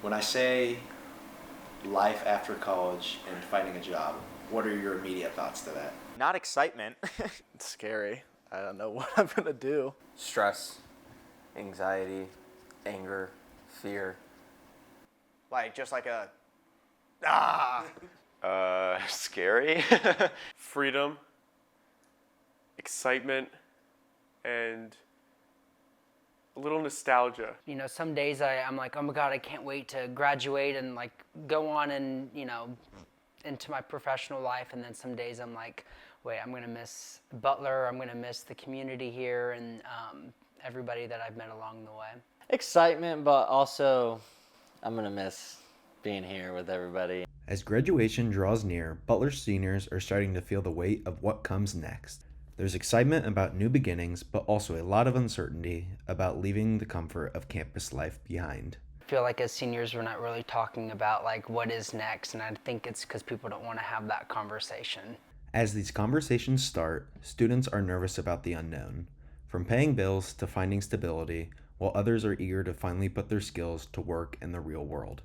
When I say life after college and finding a job, what are your immediate thoughts to that? Not excitement. It's scary. I don't know what I'm gonna do. Stress, anxiety, anger, fear. Like, just like a, Scary. Freedom, excitement, and a little nostalgia. You know, some days I'm like, oh my God, I can't wait to graduate and like go on and, into my professional life. And then some days I'm like, wait, I'm gonna miss Butler, I'm gonna miss the community here and everybody that I've met along the way. Excitement, but also I'm gonna miss being here with everybody. As graduation draws near, Butler seniors are starting to feel the weight of what comes next. There's excitement about new beginnings, but also a lot of uncertainty about leaving the comfort of campus life behind. I feel like as seniors, we're not really talking about like what is next, and I think it's because people don't want to have that conversation. As these conversations start, students are nervous about the unknown, from paying bills to finding stability, while others are eager to finally put their skills to work in the real world.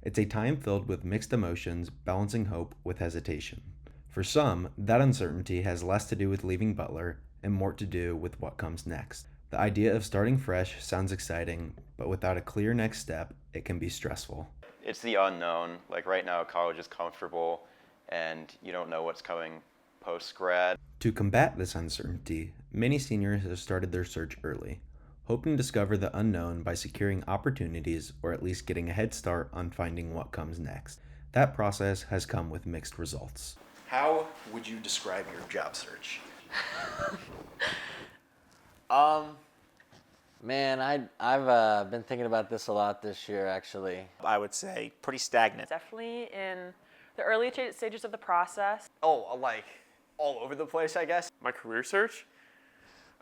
It's a time filled with mixed emotions, balancing hope with hesitation. For some, that uncertainty has less to do with leaving Butler and more to do with what comes next. The idea of starting fresh sounds exciting, but without a clear next step, it can be stressful. It's the unknown. Like right now, college is comfortable and you don't know what's coming post-grad. To combat this uncertainty, many seniors have started their search early, hoping to discover the unknown by securing opportunities or at least getting a head start on finding what comes next. That process has come with mixed results. How would you describe your job search? Man, I've been thinking about this a lot this year, actually. I would say, pretty stagnant. Definitely in the early stages of the process. Oh, like all over the place, I guess. My career search?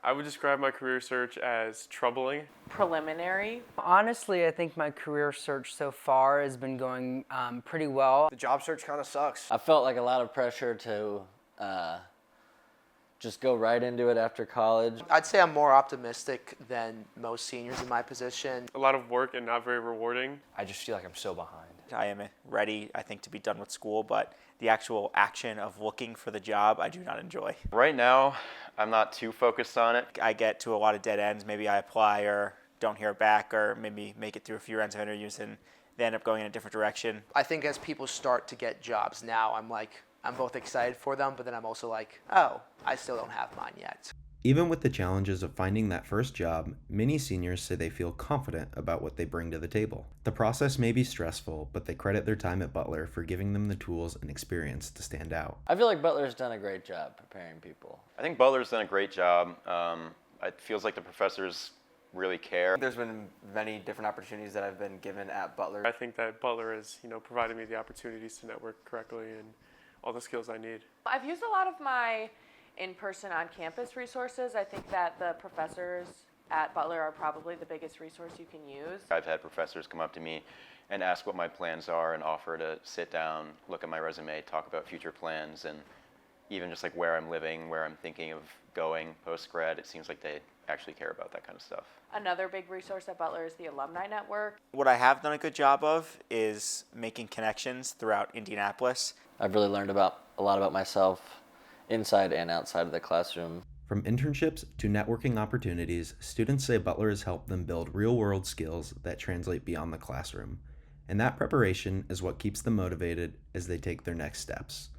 I would describe my career search as troubling. Preliminary. Honestly, I think my career search so far has been going pretty well. The job search kind of sucks. I felt like a lot of pressure to just go right into it after college. I'd say I'm more optimistic than most seniors in my position. A lot of work and not very rewarding. I just feel like I'm so behind. I am ready, I think, to be done with school, but the actual action of looking for the job, I do not enjoy. Right now, I'm not too focused on it. I get to a lot of dead ends. Maybe I apply or don't hear back, or maybe make it through a few rounds of interviews and they end up going in a different direction. I think as people start to get jobs now, I'm both excited for them, but then I'm also like, oh, I still don't have mine yet. Even with the challenges of finding that first job, many seniors say they feel confident about what they bring to the table. The process may be stressful, but they credit their time at Butler for giving them the tools and experience to stand out. I feel like Butler's done a great job preparing people. I think Butler's done a great job. It feels like the professors really care. There's been many different opportunities that I've been given at Butler. I think that Butler has, provided me the opportunities to network correctly and all the skills I need. I've used a lot of my in-person on-campus resources. I think that the professors at Butler are probably the biggest resource you can use. I've had professors come up to me and ask what my plans are and offer to sit down, look at my resume, talk about future plans, and even just like where I'm living, where I'm thinking of going post-grad. It seems like they actually care about that kind of stuff. Another big resource at Butler is the alumni network. What I have done a good job of is making connections throughout Indianapolis. I've really learned a lot about myself inside and outside of the classroom. From internships to networking opportunities, students say Butler has helped them build real-world skills that translate beyond the classroom. And that preparation is what keeps them motivated as they take their next steps.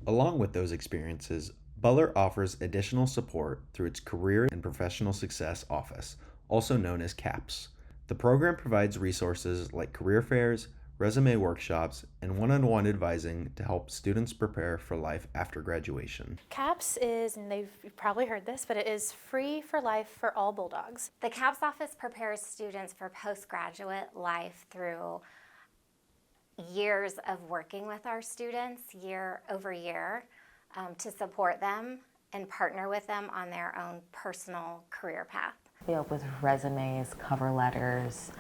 Along with those experiences, Butler offers additional support through its Career and Professional Success Office, also known as CAPS. The program provides resources like career fairs, resume workshops, and one-on-one advising to help students prepare for life after graduation. CAPS is, and you've probably heard this, but it is free for life for all Bulldogs. The CAPS office prepares students for postgraduate life through years of working with our students, year over year, to support them and partner with them on their own personal career path. We help with resumes, cover letters,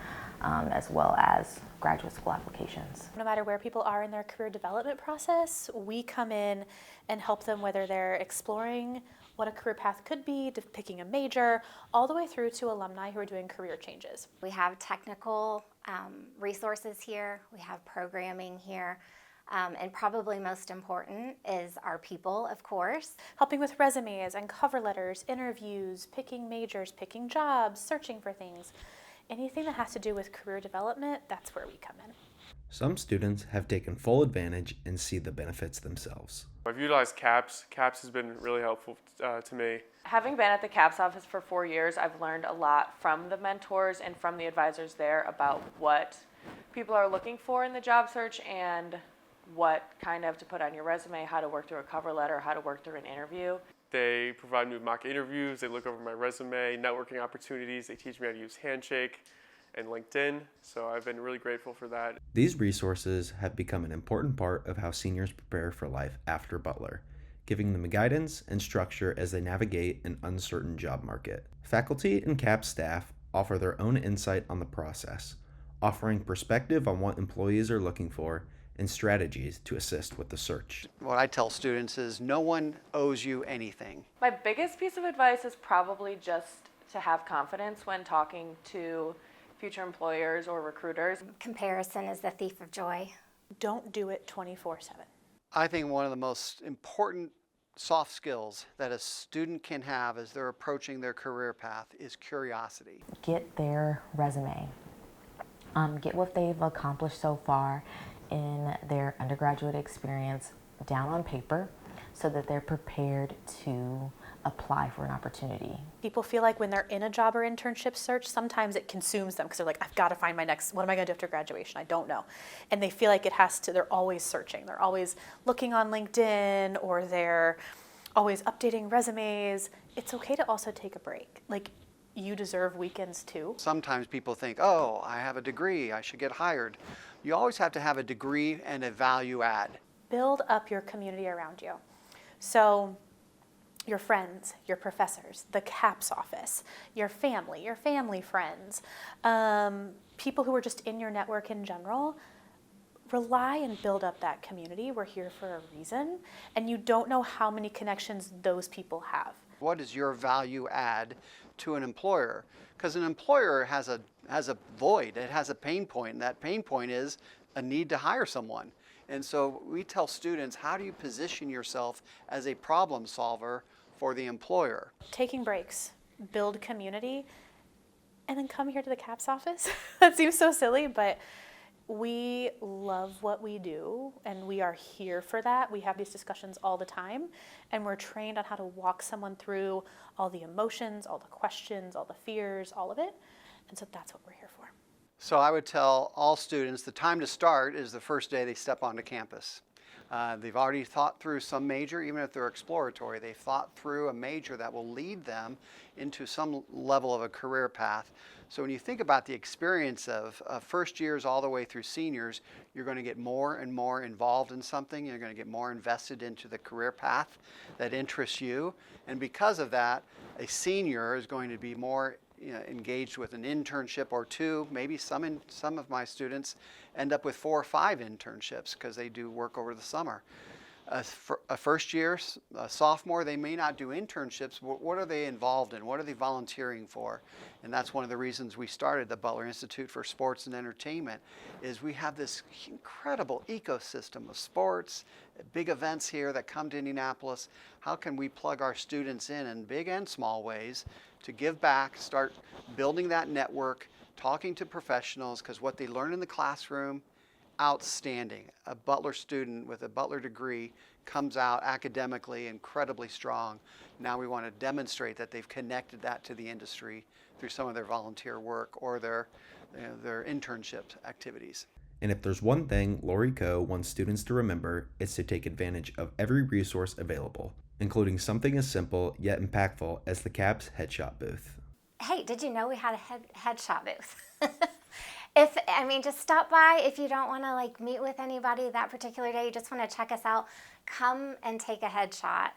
as well as graduate school applications. No matter where people are in their career development process, we come in and help them whether they're exploring what a career path could be, to picking a major, all the way through to alumni who are doing career changes. We have technical resources here. We have programming here. And probably most important is our people, of course. Helping with resumes and cover letters, interviews, picking majors, picking jobs, searching for things. Anything that has to do with career development, that's where we come in. Some students have taken full advantage and see the benefits themselves. I've utilized CAPS. CAPS has been really helpful to me. Having been at the CAPS office for 4 years, I've learned a lot from the mentors and from the advisors there about what people are looking for in the job search and what kind of to put on your resume, how to work through a cover letter, how to work through an interview. They provide me with mock interviews, they look over my resume, networking opportunities, they teach me how to use Handshake and LinkedIn, so I've been really grateful for that. These resources have become an important part of how seniors prepare for life after Butler, giving them guidance and structure as they navigate an uncertain job market. Faculty and CAP staff offer their own insight on the process, offering perspective on what employees are looking for and strategies to assist with the search. What I tell students is no one owes you anything. My biggest piece of advice is probably just to have confidence when talking to future employers or recruiters. Comparison is the thief of joy. Don't do it 24/7. I think one of the most important soft skills that a student can have as they're approaching their career path is curiosity. Get their resume. Get what they've accomplished so far in their undergraduate experience down on paper so that they're prepared to apply for an opportunity. People feel like when they're in a job or internship search, sometimes it consumes them because they're like, I've got to find my next, what am I going to do after graduation? I don't know. And they feel like they're always searching. They're always looking on LinkedIn or they're always updating resumes. It's okay to also take a break. Like, you deserve weekends too. Sometimes people think, oh, I have a degree, I should get hired. You always have to have a degree and a value add. Build up your community around you. So your friends, your professors, the CAPS office, your family friends, people who are just in your network in general, rely and build up that community. We're here for a reason, and you don't know how many connections those people have. What is your value add to an employer? Because an employer has a void, it has a pain point, and that pain point is a need to hire someone. And so we tell students, how do you position yourself as a problem solver for the employer? Taking breaks, build community, and then come here to the CAPS office. That seems so silly, but we love what we do, and we are here for that. We have these discussions all the time, and we're trained on how to walk someone through all the emotions, all the questions, all the fears, all of it. And so that's what we're here for. So I would tell all students the time to start is the first day they step onto campus. They've already thought through some major, even if they're exploratory, they've thought through a major that will lead them into some level of a career path. So when you think about the experience of first years all the way through seniors, you're going to get more and more involved in something. You're going to get more invested into the career path that interests you. And because of that, a senior is going to be more engaged with an internship or two. Maybe some of my students end up with 4 or 5 internships because they do work over the summer. A first year, a sophomore, they may not do internships. What are they involved in? What are they volunteering for? And that's one of the reasons we started the Butler Institute for Sports and Entertainment, is we have this incredible ecosystem of sports, big events here that come to Indianapolis. How can we plug our students in big and small ways to give back, start building that network, talking to professionals, because what they learn in the classroom, outstanding. A Butler student with a Butler degree comes out academically incredibly strong. Now we want to demonstrate that they've connected that to the industry through some of their volunteer work or their internship activities. And if there's one thing Lori Coe wants students to remember, it's to take advantage of every resource available, including something as simple yet impactful as the CAPS headshot booth. Hey, did you know we had a headshot booth? Just stop by if you don't want to meet with anybody that particular day. You just want to check us out. Come and take a headshot.